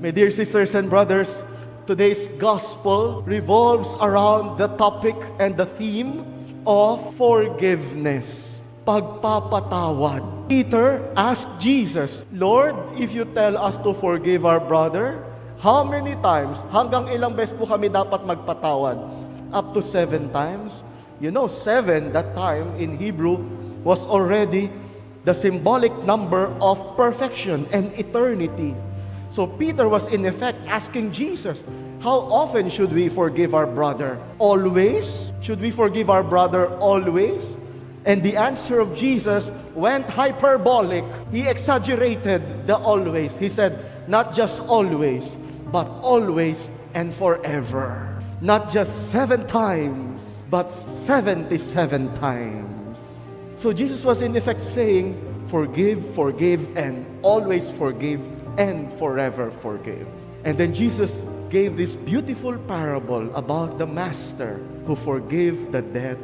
My dear sisters and brothers, today's gospel revolves around the topic and the theme of forgiveness. Pagpapatawad. Peter asked Jesus, Lord, if you tell us to forgive our brother, how many times? Hanggang ilang beses po kami dapat magpatawad? Up to 7 times. You know, 7 that time in Hebrew was already the symbolic number of perfection and eternity. So Peter was in effect asking Jesus, how often should we forgive our brother? Always? Should we forgive our brother always? And the answer of Jesus went hyperbolic. He exaggerated the always. He said, not just always, but always and forever. Not just 7 times, but 77 times. So Jesus was in effect saying, forgive, and always forgive, and forever forgive. And then Jesus gave this beautiful parable about the master who forgave the debt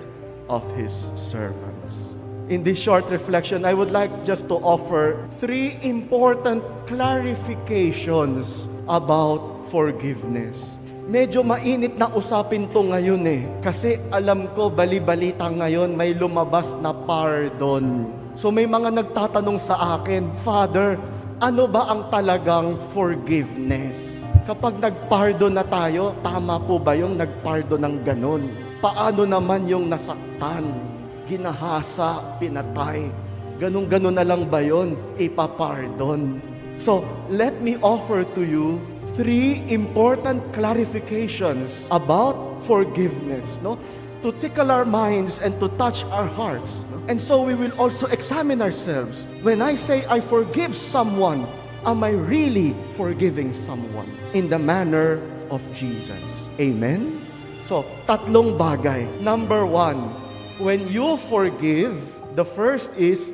of his servants. In this short reflection, I would like just to offer 3 important clarifications about forgiveness. Medyo mainit na usapin to ngayon kasi alam ko bali-balita ngayon may lumabas na pardon. So may mga nagtatanong sa akin, Father, ano ba ang talagang forgiveness? Kapag nagpardon na tayo, tama po ba yung nagpardon ng ganun? Paano naman yung nasaktan, ginahasa, pinatay? Ganun-ganun na lang ba yun? Ipapardon. So, let me offer to you 3 important clarifications about forgiveness, no? To tickle our minds and to touch our hearts. No? And so we will also examine ourselves. When I say I forgive someone, am I really forgiving someone in the manner of Jesus? Amen? So, 3 bagay. Number 1, when you forgive, the first is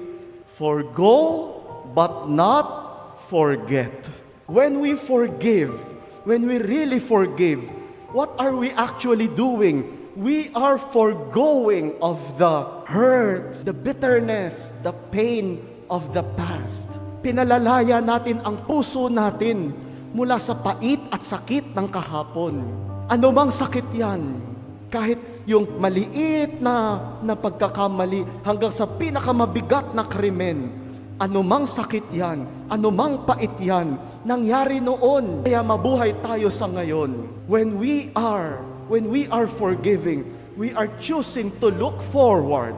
forgo but not forget. When we forgive, when we really forgive, what are we actually doing? We are forgoing of the hurts, the bitterness, the pain of the past. Pinalalaya natin ang puso natin mula sa pait at sakit ng kahapon. Ano mang sakit yan, kahit yung maliit na pagkakamali hanggang sa pinakamabigat na krimen, anumang sakit yan, anumang pait yan, nangyari noon. Kaya mabuhay tayo sa ngayon. When we are forgiving, we are choosing to look forward,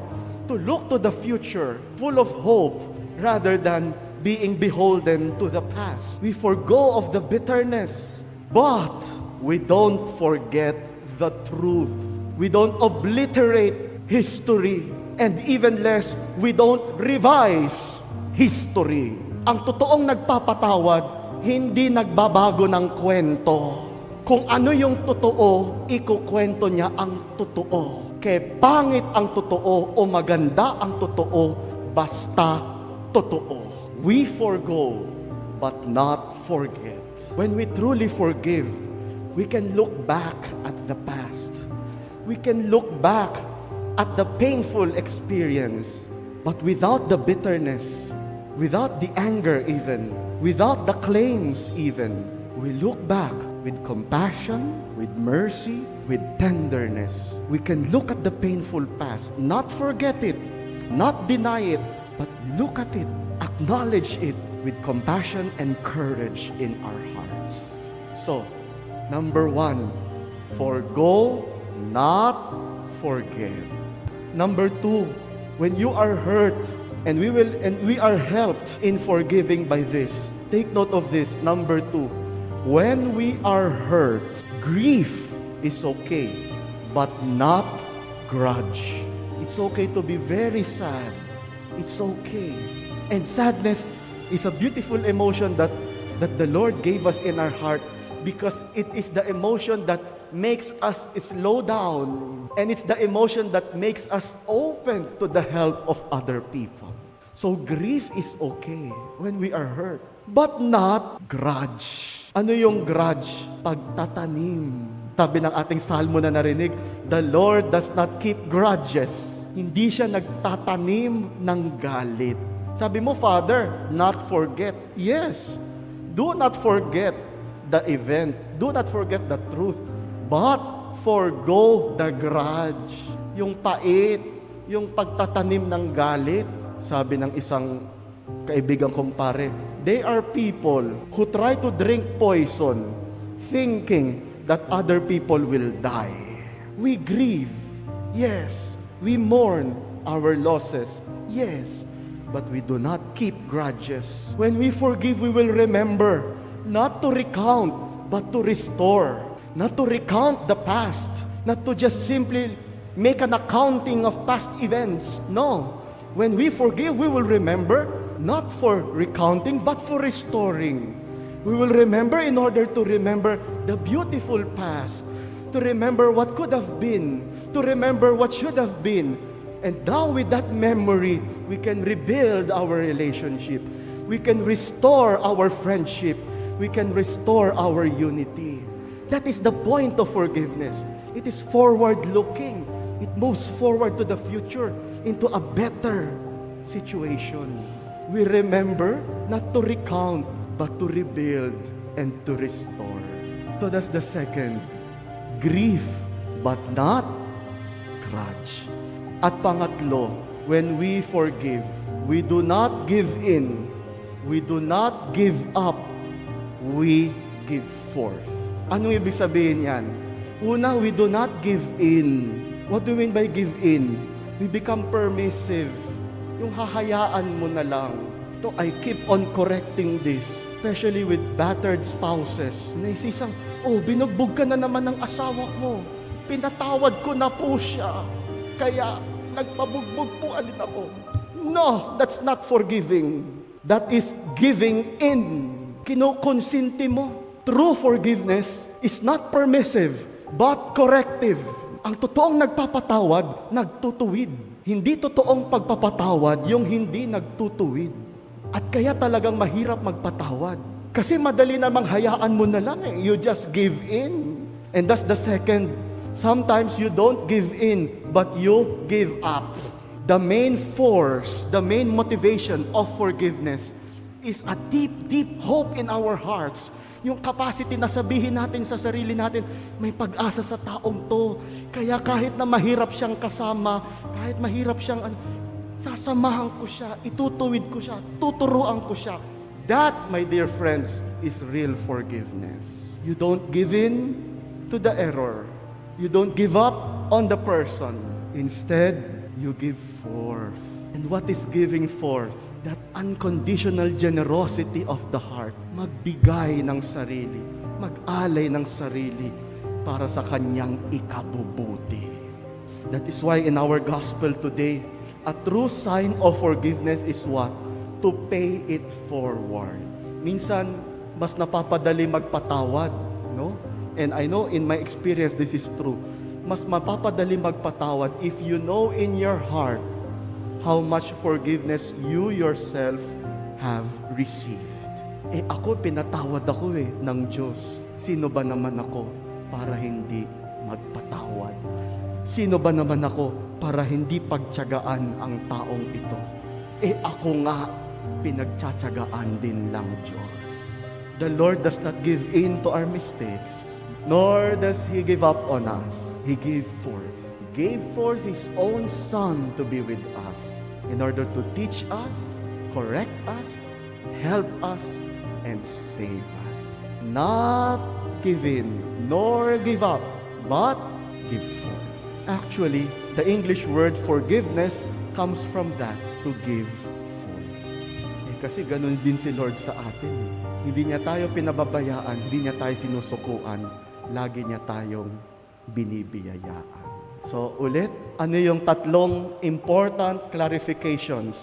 to look to the future, full of hope, rather than being beholden to the past. We forgo of the bitterness, but we don't forget the truth. We don't obliterate history, and even less, we don't revise history. Ang totoong nagpapatawad, hindi nagbabago ng kwento. Kung ano yung totoo, ikukwento niya ang totoo. Kaya pangit ang totoo o maganda ang totoo, basta totoo. We forgo, but not forget. When we truly forgive, we can look back at the past. We can look back at the painful experience, but without the bitterness, without the anger even, without the claims even, we look back with compassion, with mercy, with tenderness. We can look at the painful past, not forget it, not deny it, but look at it, acknowledge it with compassion and courage in our hearts. So, number 1, forgo, not forget. Number 2, when you are hurt, and we are helped in forgiving by this. Take note of this. Number 2, when we are hurt, grief is okay, but not grudge. It's okay to be very sad. It's okay. And sadness is a beautiful emotion that the Lord gave us in our heart, because it is the emotion that makes us slow down, and it's the emotion that makes us open to the help of other people. So grief is okay when we are hurt, but not grudge. Ano yung grudge? Pagtatanim. Sabi ng ating salmo na narinig, the Lord does not keep grudges. Hindi siya nagtatanim ng galit. Sabi mo, Father, not forget. Yes, do not forget the event. Do not forget the truth. But forgo the grudge. Yung pait, yung pagtatanim ng galit. Sabi ng isang kaibigan kong pare, they are people who try to drink poison thinking that other people will die. We grieve. Yes. We mourn our losses. Yes. But we do not keep grudges. When we forgive, we will remember not to recount, but to restore. Not to recount the past. Not to just simply make an accounting of past events. No. When we forgive, we will remember not for recounting, but for restoring. We will remember in order to remember the beautiful past. To remember what could have been. To remember what should have been. And now with that memory, we can rebuild our relationship. We can restore our friendship. We can restore our unity. That is the point of forgiveness. It is forward-looking. It moves forward to the future into a better situation. We remember not to recount, but to rebuild and to restore. So that's the second. Grief, but not grudge. At pangatlo, when we forgive, we do not give in. We do not give up. We give forth. Anong ibig sabihin yan? Una, we do not give in. What do you mean by give in? We become permissive. Yung hahayaan mo na lang. Ito, I keep on correcting this. Especially with battered spouses. Naisisang, binugbog ka na naman ng asawa mo. Pinatawad ko na po siya. Kaya, nagpabugbog po alin ako. No, that's not forgiving. That is giving in. Kinukonsinti mo. True forgiveness is not permissive, but corrective. Ang totoong nagpapatawad, nagtutuwid. Hindi totoong pagpapatawad yung hindi nagtutuwid. At kaya talagang mahirap magpatawad. Kasi madali namang hayaan mo na lang eh. You just give in. And that's the second. Sometimes you don't give in, but you give up. The main force, the main motivation of forgiveness is a deep, deep hope in our hearts. Yung capacity na sabihin natin sa sarili natin, may pag-asa sa taong to. Kaya kahit na mahirap siyang kasama, kahit mahirap siyang, sasamahan ko siya, itutuwid ko siya, tuturuan ko siya. That, my dear friends, is real forgiveness. You don't give in to the error. You don't give up on the person. Instead, you give forth. And what is giving forth? That unconditional generosity of the heart. Magbigay ng sarili. Mag-alay ng sarili para sa kanyang ikabubuti. That is why in our gospel today, a true sign of forgiveness is what? To pay it forward. Minsan, mas napapadali magpatawad. No? And I know in my experience, this is true. Mas mapapadali magpatawad if you know in your heart how much forgiveness you yourself have received. Ako, pinatawad ako ng Diyos. Sino ba naman ako para hindi magpatawad? Sino ba naman ako para hindi pagtiyagaan ang taong ito? Ako nga, pinagtsatsagaan din lang Diyos. The Lord does not give in to our mistakes, nor does He give up on us. He gave forth. He gave forth His own Son to be with us in order to teach us, correct us, help us, and save us. Not give in, nor give up, but give forth. Actually, the English word forgiveness comes from that, to give forth. Kasi ganun din si Lord sa atin. Hindi niya tayo pinababayaan, hindi niya tayo sinusukuan, lagi niya tayong binibiyayaan. So ulit, ano yung tatlong important clarifications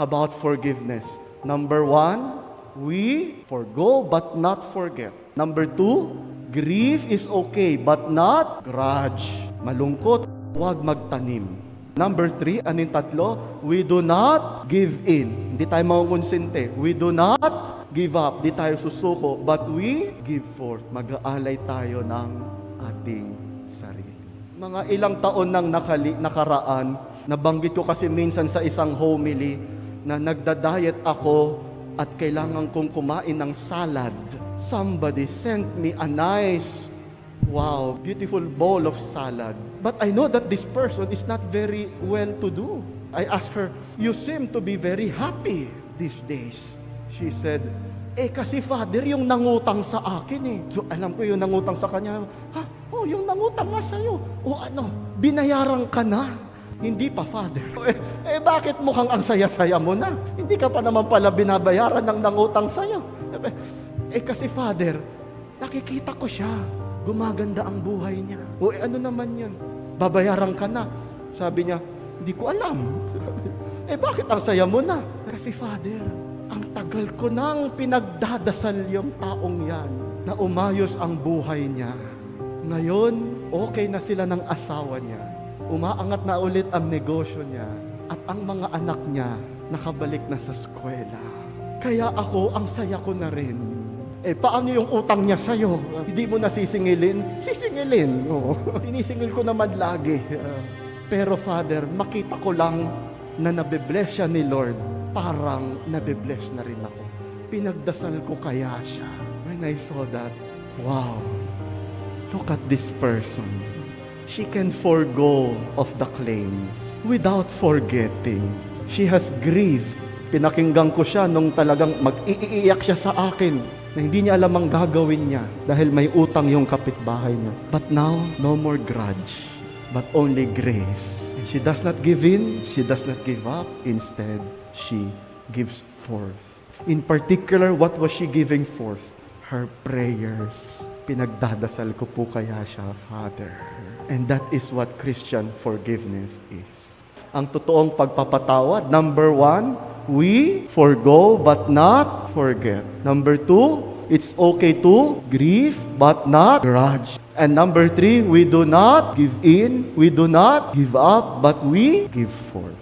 about forgiveness? Number 1, we forgo but not forget. Number 2, grief is okay but not grudge. Malungkot, huwag magtanim. Number 3, ano yung tatlo? We do not give in. Hindi tayo makukonsente. We do not give up. Hindi tayo susuko. But we give forth. Mag-aalay tayo ng ating sarili. Mga ilang taon nang nakaraan, nabanggit ko kasi minsan sa isang homily na nagda-diet ako at kailangan kong kumain ng salad. Somebody sent me a nice, wow, beautiful bowl of salad. But I know that this person is not very well-to-do. I asked her, you seem to be very happy these days. She said, kasi Father, yung nangutang sa akin eh. So alam ko yung nangutang sa kanya. Ha? Oh, yung nangutang nga sa'yo. O ano, binayaran ka na? Hindi pa, Father. Bakit mukhang ang saya-saya mo na? Hindi ka pa naman pala binabayaran ng nangutang sa'yo. Kasi Father, nakikita ko siya. Gumaganda ang buhay niya. Ano naman yun? Babayaran ka na. Sabi niya, hindi ko alam. Bakit ang saya mo na? Kasi Father, ang tagal ko nang pinagdadasal yung taong yan na umayos ang buhay niya. Ngayon, okay na sila ng asawa niya. Umaangat na ulit ang negosyo niya. At ang mga anak niya nakabalik na sa eskwela. Kaya ako, ang saya ko na rin. Paano yung utang niya sa'yo? Hindi mo na sisingilin? Sisingilin. Oo. Tinisingil ko naman lagi. Pero Father, makita ko lang na nabibless siya ni Lord. Parang nabibless na rin ako. Pinagdasal ko kaya siya. When I saw that, wow, look at this person. She can forgo of the claims without forgetting. She has grieved. Pinakinggan ko siya nung talagang mag-iiyak siya sa akin na hindi niya alam ang gagawin niya dahil may utang yung kapitbahay niya. But now, no more grudge, but only grace. And she does not give in, she does not give up. Instead, she gives forth. In particular, what was she giving forth? Her prayers. Pinagdadasal ko po kaya siya, Father. And that is what Christian forgiveness is. Ang totoong pagpapatawad, number 1, we forgo but not forget. Number 2, it's okay to grieve but not grudge. And number 3, we do not give in, we do not give up, but we give forth.